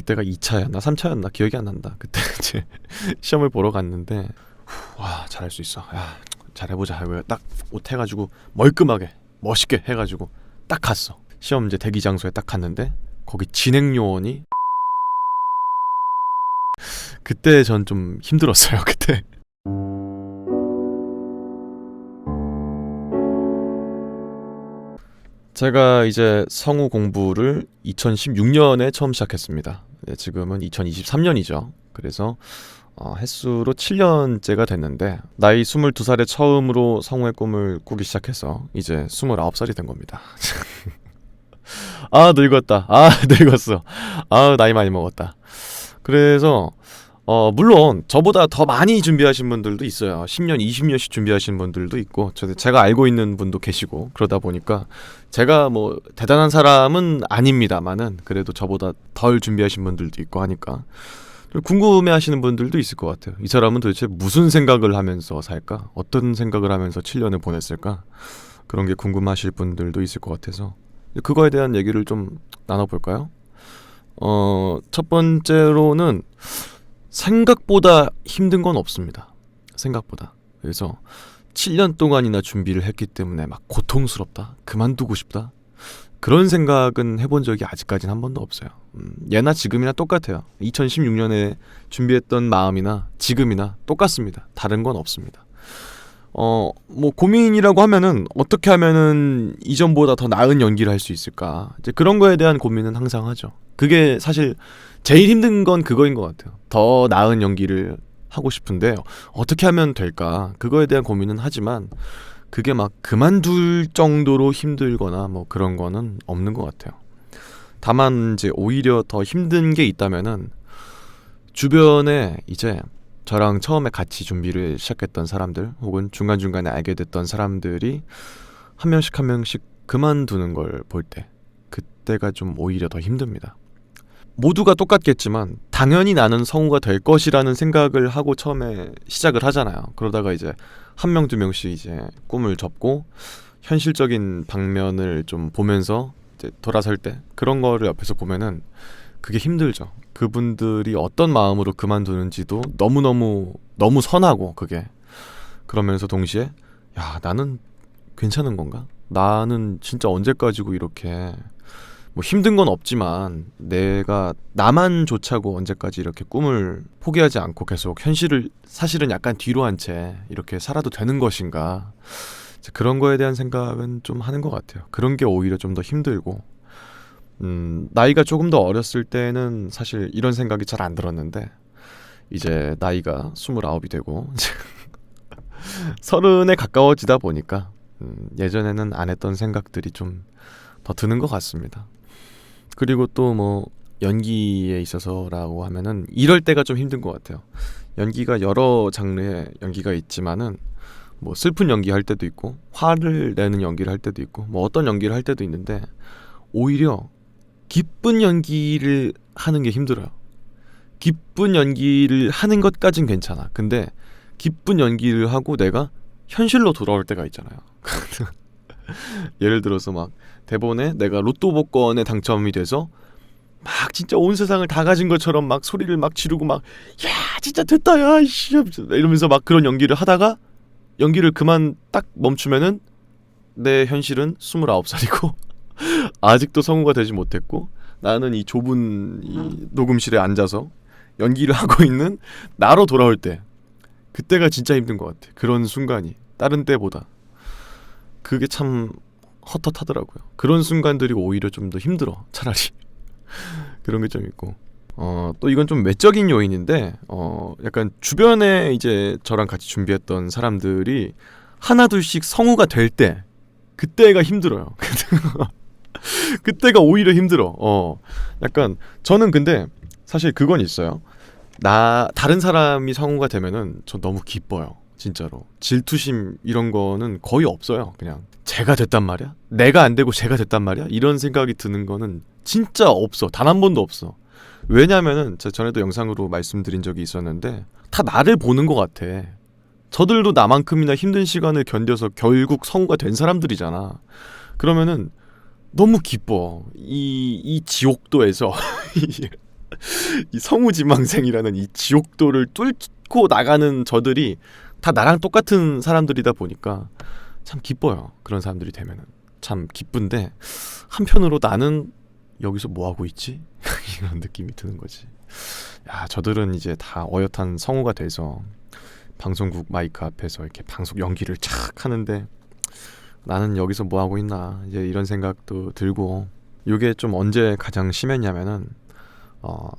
그때가 2차였나 3차였나 기억이 안 난다. 그때 이제 시험을 보러 갔는데 와 잘할 수 있어. 야 잘해보자 하고 딱 옷 해가지고 멀끔하게 멋있게 해가지고 딱 갔어. 시험 이제 대기 장소에 딱 갔는데 거기 진행 요원이 그때 전 좀 힘들었어요. 그때 제가 이제 성우 공부를 2016년에 처음 시작했습니다. 네, 지금은 2023년이죠. 그래서 횟수로 7년째가 됐는데 나이 22살에 처음으로 성우의 꿈을 꾸기 시작해서 이제 29살이 된 겁니다. 아 늙었다. 아 늙었어. 아 나이 많이 먹었다. 그래서 물론 저보다 더 많이 준비하신 분들도 있어요. 10년, 20년씩 준비하신 분들도 있고 제가 알고 있는 분도 계시고 그러다 보니까 제가 뭐 대단한 사람은 아닙니다만은 그래도 저보다 덜 준비하신 분들도 있고 하니까 궁금해하시는 분들도 있을 것 같아요. 이 사람은 도대체 무슨 생각을 하면서 살까? 어떤 생각을 하면서 7년을 보냈을까? 그런 게 궁금하실 분들도 있을 것 같아서 그거에 대한 얘기를 좀 나눠볼까요? 첫 번째로는 생각보다 힘든 건 없습니다. 생각보다. 그래서 7년 동안이나 준비를 했기 때문에 막 고통스럽다, 그만두고 싶다 그런 생각은 해본 적이 아직까지는 한 번도 없어요. 예나 지금이나 똑같아요. 2016년에 준비했던 마음이나 지금이나 똑같습니다. 다른 건 없습니다. 뭐 고민이라고 하면은 어떻게 하면은 이전보다 더 나은 연기를 할 수 있을까? 이제 그런 거에 대한 고민은 항상 하죠. 그게 사실 제일 힘든 건 그거인 것 같아요. 더 나은 연기를 하고 싶은데 어떻게 하면 될까? 그거에 대한 고민은 하지만 그게 막 그만둘 정도로 힘들거나 뭐 그런 거는 없는 것 같아요. 다만 이제 오히려 더 힘든 게 있다면은 주변에 이제 저랑 처음에 같이 준비를 시작했던 사람들 혹은 중간중간에 알게 됐던 사람들이 한 명씩 그만두는 걸 볼 때 그때가 좀 오히려 더 힘듭니다. 모두가 똑같겠지만 당연히 나는 성우가 될 것이라는 생각을 하고 처음에 시작을 하잖아요. 그러다가 이제 한 명 두 명씩 이제 꿈을 접고 현실적인 방면을 좀 보면서 이제 돌아설 때 그런 거를 옆에서 보면은 그게 힘들죠. 그분들이 어떤 마음으로 그만두는지도 너무 선하고 그게 그러면서 동시에 야 나는 괜찮은 건가? 나는 진짜 언제까지고 이렇게 뭐 힘든 건 없지만 내가 나만 좋자고 언제까지 이렇게 꿈을 포기하지 않고 계속 현실을 사실은 약간 뒤로 한 채 이렇게 살아도 되는 것인가 그런 거에 대한 생각은 좀 하는 것 같아요. 그런 게 오히려 좀 더 힘들고 나이가 조금 더 어렸을 때는 사실 이런 생각이 잘 안 들었는데 이제 나이가 29이 되고 30에 가까워지다 보니까 예전에는 안 했던 생각들이 좀 더 드는 것 같습니다. 그리고 또 뭐 연기에 있어서라고 하면은 이럴 때가 좀 힘든 것 같아요. 연기가 여러 장르의 연기가 있지만은 뭐 슬픈 연기 할 때도 있고 화를 내는 연기를 할 때도 있고 뭐 어떤 연기를 할 때도 있는데 오히려 기쁜 연기를 하는 게 힘들어요. 기쁜 연기를 하는 것까진 괜찮아. 근데 기쁜 연기를 하고 내가 현실로 돌아올 때가 있잖아요. 예를 들어서 막 대본에 내가 로또 복권에 당첨이 돼서 막 진짜 온 세상을 다 가진 것처럼 막 소리를 막 지르고 막 야 진짜 됐다 야 씨 이러면서 막 그런 연기를 하다가 연기를 그만 딱 멈추면은 내 현실은 29살이고 아직도 성우가 되지 못했고 나는 이 좁은 이 녹음실에 앉아서 연기를 하고 있는 나로 돌아올 때 그때가 진짜 힘든 것 같아. 그런 순간이 다른 때보다 그게 참 헛헛하더라고요. 그런 순간들이 오히려 좀 더 힘들어 차라리 그런 게 좀 있고 또 이건 좀 외적인 요인인데 약간 주변에 이제 저랑 같이 준비했던 사람들이 하나둘씩 성우가 될 때 그때가 힘들어요. 그때가 오히려 힘들어. 약간 저는 근데 사실 그건 있어요. 다른 사람이 성우가 되면은 저 너무 기뻐요. 진짜로 질투심 이런 거는 거의 없어요. 그냥 제가 됐단 말이야? 내가 안 되고 제가 됐단 말이야? 이런 생각이 드는 거는 진짜 없어. 단 한 번도 없어. 왜냐면은 제가 전에도 영상으로 말씀드린 적이 있었는데 다 나를 보는 것 같아. 저들도 나만큼이나 힘든 시간을 견뎌서 결국 성우가 된 사람들이잖아. 그러면은 너무 기뻐. 이 지옥도에서 이 성우지망생이라는 이 지옥도를 뚫고 나가는 저들이 다 나랑 똑같은 사람들이다 보니까 참 기뻐요. 그런 사람들이 되면은 참 기쁜데 한편으로 나는 여기서 뭐 하고 있지? 이런 느낌이 드는 거지. 야, 저들은 이제 다 어엿한 성우가 돼서 방송국 마이크 앞에서 이렇게 방송 연기를 착 하는데 나는 여기서 뭐 하고 있나 이제 이런 생각도 들고. 이게 좀 언제 가장 심했냐면은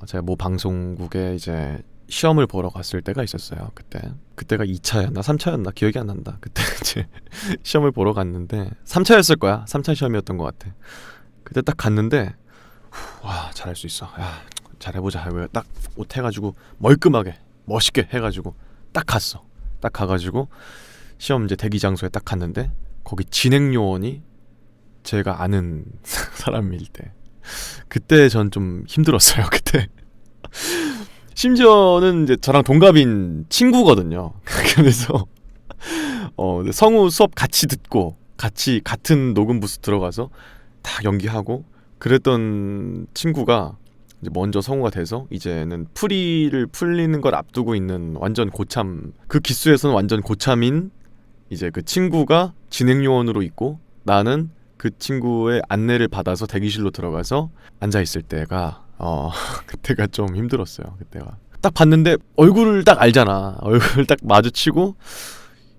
제가 모 방송국에 이제 시험을 보러 갔을 때가 있었어요. 그때가 2차였나 3차였나 기억이 안 난다. 그때 이제 시험을 보러 갔는데 3차였을 거야. 3차 시험이었던 것 같아. 그때 딱 갔는데 와, 잘할 수 있어. 야, 잘해보자 하고 딱 옷 해가지고 멀끔하게 멋있게 해가지고 딱 갔어. 딱 가가지고 시험 이제 대기 장소에 딱 갔는데 거기 진행 요원이 제가 아는 사람일 때, 그때 전 좀 힘들었어요. 그때 심지어는 이제 저랑 동갑인 친구거든요. 그래서 성우 수업 같이 듣고 같이 같은 녹음 부스 들어가서 다 연기하고 그랬던 친구가 이제 먼저 성우가 돼서 이제는 풀이를 풀리는 걸 앞두고 있는 완전 고참, 그 기수에서는 완전 고참인 이제 그 친구가 진행 요원으로 있고 나는 그 친구의 안내를 받아서 대기실로 들어가서 앉아 있을 때가 그때가 좀 힘들었어요. 그때가 딱 봤는데 얼굴을 딱 알잖아. 얼굴을 딱 마주치고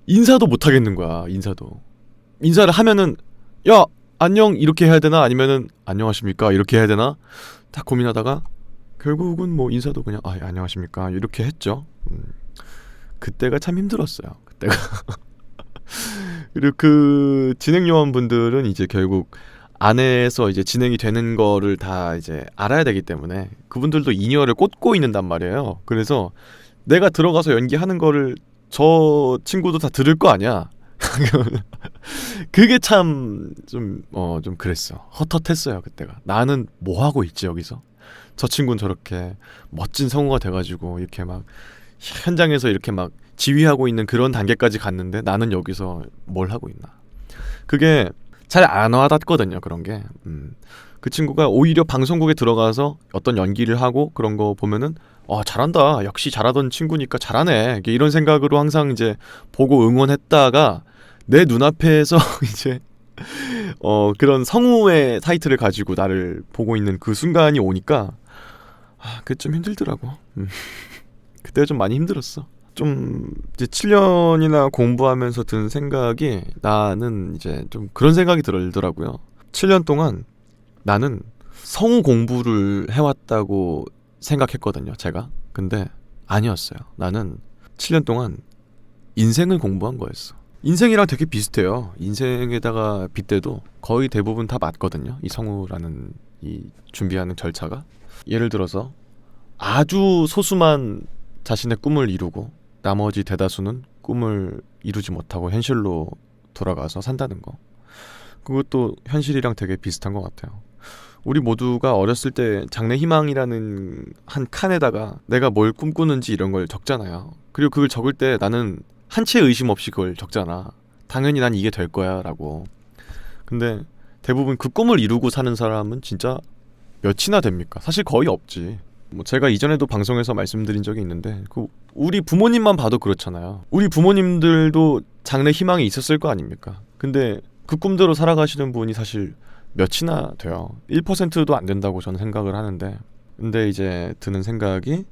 인사도 못 하겠는 거야. 인사를 하면은 야 안녕 이렇게 해야 되나 아니면은 안녕하십니까 이렇게 해야 되나 딱 고민하다가 결국은 뭐 인사도 그냥 예, 안녕하십니까 이렇게 했죠. 그때가 참 힘들었어요. 그때가 그리고 그 진행 요원분들은 이제 결국 안에서 이제 진행이 되는 거를 다 이제 알아야 되기 때문에 그분들도 인이어를 꽂고 있는단 말이에요. 그래서 내가 들어가서 연기하는 거를 저 친구도 다 들을 거 아니야. 그게 참 좀 그랬어. 헛헛했어요. 그때가 나는 뭐 하고 있지 여기서. 저 친구는 저렇게 멋진 성우가 돼가지고 이렇게 막 현장에서 이렇게 막 지휘하고 있는 그런 단계까지 갔는데 나는 여기서 뭘 하고 있나. 그게 잘 안 와닿거든요. 그런 게. 그 친구가 오히려 방송국에 들어가서 어떤 연기를 하고 그런 거 보면은 잘한다. 역시 잘하던 친구니까 잘하네. 이런 생각으로 항상 이제 보고 응원했다가 내 눈앞에서 이제 그런 성우의 타이틀을 가지고 나를 보고 있는 그 순간이 오니까 그게 좀 힘들더라고. 그때가 좀 많이 힘들었어. 좀 이제 7년이나 공부하면서 든 생각이, 나는 이제 좀 그런 생각이 들더라고요. 7년 동안 나는 성우 공부를 해왔다고 생각했거든요, 제가. 근데 아니었어요. 나는 7년 동안 인생을 공부한 거였어. 인생이랑 되게 비슷해요. 인생에다가 빗대도 거의 대부분 다 맞거든요. 이 성우라는 이 준비하는 절차가. 예를 들어서 아주 소수만 자신의 꿈을 이루고 나머지 대다수는 꿈을 이루지 못하고 현실로 돌아가서 산다는 거. 그것도 현실이랑 되게 비슷한 것 같아요. 우리 모두가 어렸을 때 장래 희망이라는 한 칸에다가 내가 뭘 꿈꾸는지 이런 걸 적잖아요. 그리고 그걸 적을 때 나는 한 채 의심 없이 그걸 적잖아. 당연히 난 이게 될 거야 라고. 근데 대부분 그 꿈을 이루고 사는 사람은 진짜 몇이나 됩니까? 사실 거의 없지. 뭐 제가 이전에도 방송에서 말씀드린 적이 있는데 우리 부모님만 봐도 그렇잖아요. 우리 부모님들도 장래 희망이 있었을 거 아닙니까? 근데 그 꿈대로 살아가시는 분이 사실 몇이나 돼요. 1%도 안 된다고 저는 생각을 하는데, 근데 이제 드는 생각이,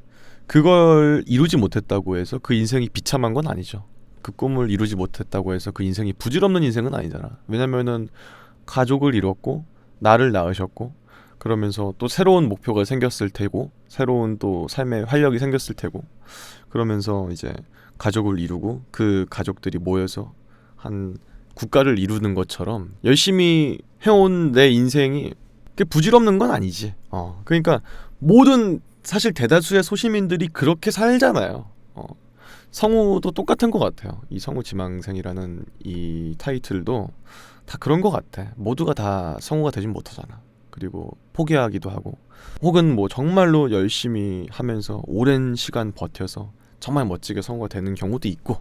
그걸 이루지 못했다고 해서 그 인생이 비참한 건 아니죠. 그 꿈을 이루지 못했다고 해서 그 인생이 부질없는 인생은 아니잖아. 왜냐면은 가족을 이뤘고 나를 낳으셨고 그러면서 또 새로운 목표가 생겼을 테고 새로운 또 삶의 활력이 생겼을 테고 그러면서 이제 가족을 이루고 그 가족들이 모여서 한 국가를 이루는 것처럼 열심히 해온 내 인생이 그게 부질없는 건 아니지. 그러니까 모든 사실 대다수의 소시민들이 그렇게 살잖아요. 성우도 똑같은 것 같아요. 이 성우지망생이라는 이 타이틀도 다 그런 것 같아. 모두가 다 성우가 되진 못하잖아. 그리고 포기하기도 하고, 혹은 뭐 정말로 열심히 하면서 오랜 시간 버텨서 정말 멋지게 성우가 되는 경우도 있고,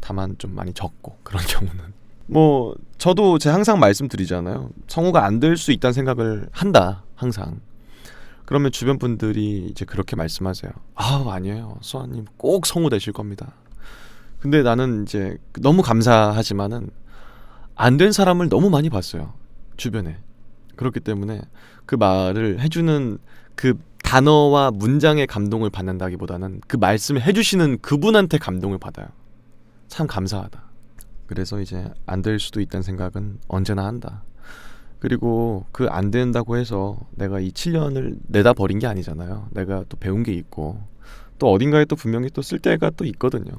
다만 좀 많이 적고 그런 경우는. 뭐 저도 제가 항상 말씀드리잖아요. 성우가 안 될 수 있다는 생각을 한다. 항상. 그러면 주변 분들이 이제 그렇게 말씀하세요. 아니에요. 수아님 꼭 성우 되실 겁니다. 근데 나는 이제 너무 감사하지만은 안 된 사람을 너무 많이 봤어요. 주변에. 그렇기 때문에 그 말을 해주는 그 단어와 문장의 감동을 받는다기보다는 그 말씀을 해주시는 그분한테 감동을 받아요. 참 감사하다. 그래서 이제 안 될 수도 있다는 생각은 언제나 한다. 그리고 그 안 된다고 해서 내가 이 7년을 내다 버린 게 아니잖아요. 내가 또 배운 게 있고 또 어딘가에 또 분명히 또 쓸 데가 또 있거든요.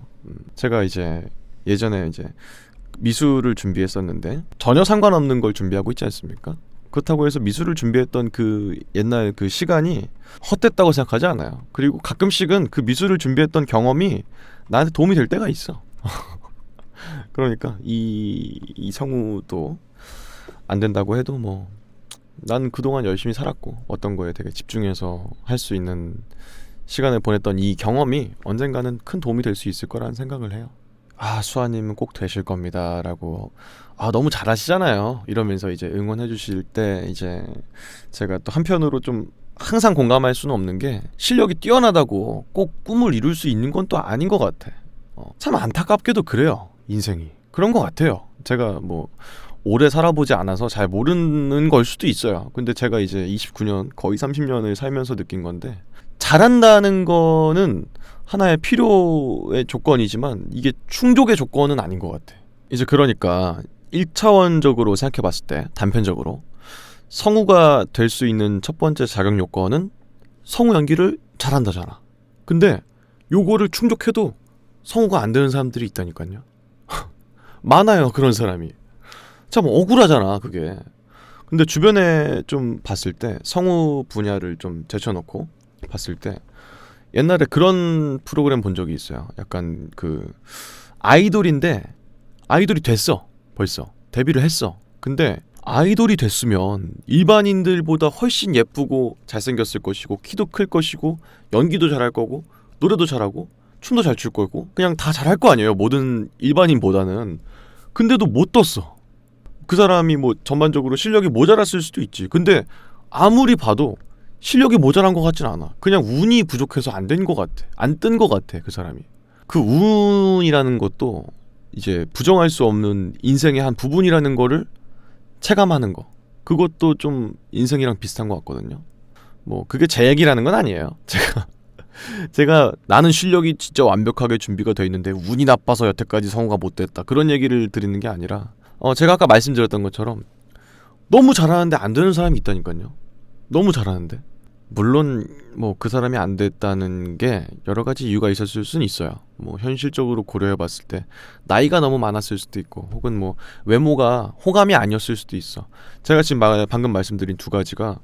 제가 이제 예전에 이제 미술을 준비했었는데 전혀 상관없는 걸 준비하고 있지 않습니까? 그렇다고 해서 미술을 준비했던 그 옛날 그 시간이 헛됐다고 생각하지 않아요. 그리고 가끔씩은 그 미술을 준비했던 경험이 나한테 도움이 될 때가 있어. 그러니까 이 성우도 안 된다고 해도 뭐 난 그동안 열심히 살았고 어떤 거에 되게 집중해서 할 수 있는 시간을 보냈던 이 경험이 언젠가는 큰 도움이 될 수 있을 거라는 생각을 해요. 수아님은 꼭 되실 겁니다 라고 너무 잘하시잖아요 이러면서 이제 응원해 주실 때 이제 제가 또 한편으로 좀 항상 공감할 수는 없는 게 실력이 뛰어나다고 꼭 꿈을 이룰 수 있는 건 또 아닌 것 같아. 참 안타깝게도 그래요. 인생이 그런 것 같아요. 제가 뭐 오래 살아보지 않아서 잘 모르는 걸 수도 있어요. 근데 제가 이제 29년 거의 30년을 살면서 느낀 건데 잘한다는 거는 하나의 필요의 조건이지만 이게 충족의 조건은 아닌 것 같아. 이제 그러니까 1차원적으로 생각해 봤을 때 단편적으로 성우가 될 수 있는 첫 번째 자격 요건은 성우 연기를 잘한다잖아. 근데 요거를 충족해도 성우가 안 되는 사람들이 있다니까요. 많아요 그런 사람이. 참 억울하잖아 그게. 근데 주변에 좀 봤을 때 성우 분야를 좀 제쳐놓고 봤을 때 옛날에 그런 프로그램 본 적이 있어요. 약간 그 아이돌인데 아이돌이 됐어. 벌써 데뷔를 했어. 근데 아이돌이 됐으면 일반인들보다 훨씬 예쁘고 잘생겼을 것이고 키도 클 것이고 연기도 잘할 거고 노래도 잘하고 춤도 잘 출 거고 그냥 다 잘할 거 아니에요 모든 일반인보다는. 근데도 못 떴어. 그 사람이 뭐 전반적으로 실력이 모자랐을 수도 있지. 근데 아무리 봐도 실력이 모자란 것 같진 않아. 그냥 운이 부족해서 안 된 것 같아. 안 뜬 것 같아 그 사람이. 그 운이라는 것도 이제 부정할 수 없는 인생의 한 부분이라는 거를 체감하는 거. 그것도 좀 인생이랑 비슷한 것 같거든요. 뭐 그게 제 얘기라는 건 아니에요. 제가 나는 실력이 진짜 완벽하게 준비가 돼 있는데 운이 나빠서 여태까지 성우가 못 됐다 그런 얘기를 드리는 게 아니라 제가 아까 말씀드렸던 것처럼 너무 잘하는데 안 되는 사람이 있다니까요. 너무 잘하는데. 물론 뭐 그 사람이 안 됐다는 게 여러 가지 이유가 있었을 수는 있어요. 뭐 현실적으로 고려해 봤을 때 나이가 너무 많았을 수도 있고 혹은 뭐 외모가 호감이 아니었을 수도 있어. 제가 지금 방금 말씀드린 두 가지가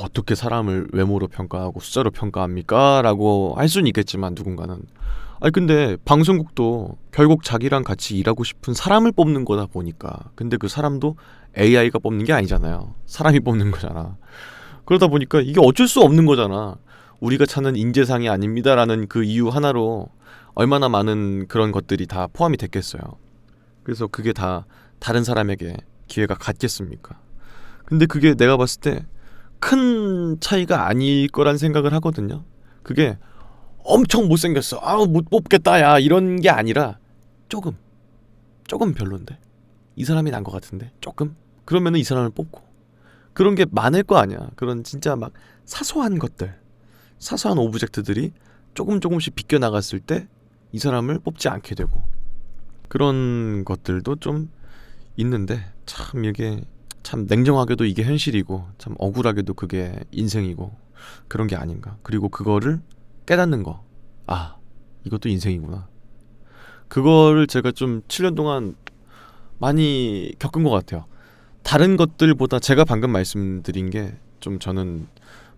어떻게 사람을 외모로 평가하고 숫자로 평가합니까? 라고 할 수는 있겠지만 누군가는 근데 방송국도 결국 자기랑 같이 일하고 싶은 사람을 뽑는 거다 보니까 근데 그 사람도 AI가 뽑는 게 아니잖아요. 사람이 뽑는 거잖아. 그러다 보니까 이게 어쩔 수 없는 거잖아. 우리가 찾는 인재상이 아닙니다라는 그 이유 하나로 얼마나 많은 그런 것들이 다 포함이 됐겠어요. 그래서 그게 다 다른 사람에게 기회가 갔겠습니까? 근데 그게 내가 봤을 때 큰 차이가 아닐 거란 생각을 하거든요. 그게 엄청 못생겼어 못 뽑겠다 야 이런 게 아니라 조금 별론데 이 사람이 난 것 같은데 조금 그러면은 이 사람을 뽑고 그런 게 많을 거 아니야. 그런 진짜 막 사소한 것들 사소한 오브젝트들이 조금씩 비껴나갔을 때 이 사람을 뽑지 않게 되고 그런 것들도 좀 있는데 참 이게 참 냉정하게도 이게 현실이고 참 억울하게도 그게 인생이고 그런 게 아닌가. 그리고 그거를 깨닫는 거 이것도 인생이구나. 그거를 제가 좀 7년 동안 많이 겪은 것 같아요. 다른 것들보다 제가 방금 말씀드린 게 좀 저는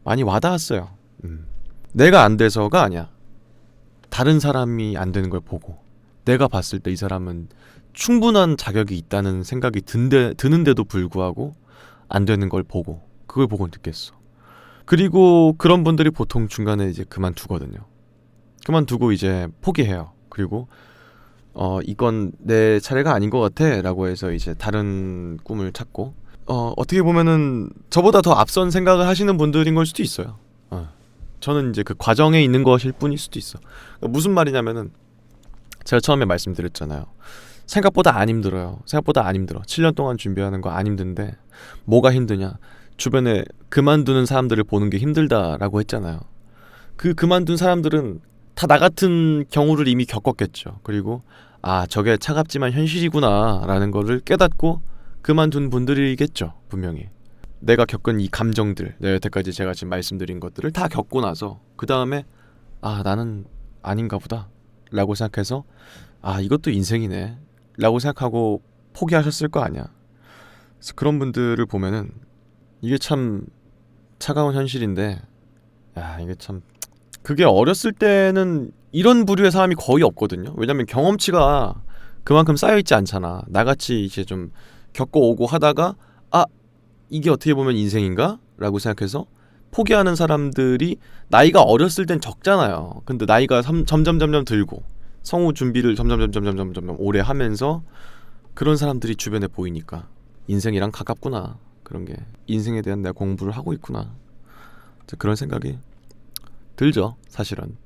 많이 와닿았어요. 내가 안 돼서가 아니야. 다른 사람이 안 되는 걸 보고 내가 봤을 때 이 사람은 충분한 자격이 있다는 생각이 드는데도 불구하고 안 되는 걸 보고 그걸 보고 느꼈어. 그리고 그런 분들이 보통 중간에 이제 그만두거든요. 그만두고 이제 포기해요. 그리고 이건 내 차례가 아닌 것 같아 라고 해서 이제 다른 꿈을 찾고 어떻게 보면은 저보다 더 앞선 생각을 하시는 분들인 걸 수도 있어요. 저는 이제 그 과정에 있는 것일 뿐일 수도 있어. 그러니까 무슨 말이냐면은 제가 처음에 말씀드렸잖아요. 생각보다 안 힘들어요. 생각보다 안 힘들어. 7년 동안 준비하는 거 안 힘든데 뭐가 힘드냐? 주변에 그만두는 사람들을 보는 게 힘들다라고 했잖아요. 그 그만둔 사람들은 다 나 같은 경우를 이미 겪었겠죠. 그리고 아, 저게 차갑지만 현실이구나라는 거를 깨닫고 그만둔 분들이겠죠. 분명히. 내가 겪은 이 감정들, 여태까지 제가 지금 말씀드린 것들을 다 겪고 나서 그 다음에 아, 나는 아닌가 보다 라고 생각해서 아, 이것도 인생이네 라고 생각하고 포기하셨을 거 아니야. 그래서 그런 분들을 보면은 이게 참 차가운 현실인데, 야, 이게 참, 그게 어렸을 때는 이런 부류의 사람이 거의 없거든요. 왜냐면 경험치가 그만큼 쌓여있지 않잖아. 나같이 이제 좀 겪어오고 하다가 아, 이게 어떻게 보면 인생인가? 라고 생각해서 포기하는 사람들이 나이가 어렸을 땐 적잖아요. 근데 나이가 점점 들고 성우 준비를 점점 오래 하면서 그런 사람들이 주변에 보이니까 인생이랑 가깝구나. 그런 게 인생에 대한 내가 공부를 하고 있구나. 그런 생각이 들죠, 사실은.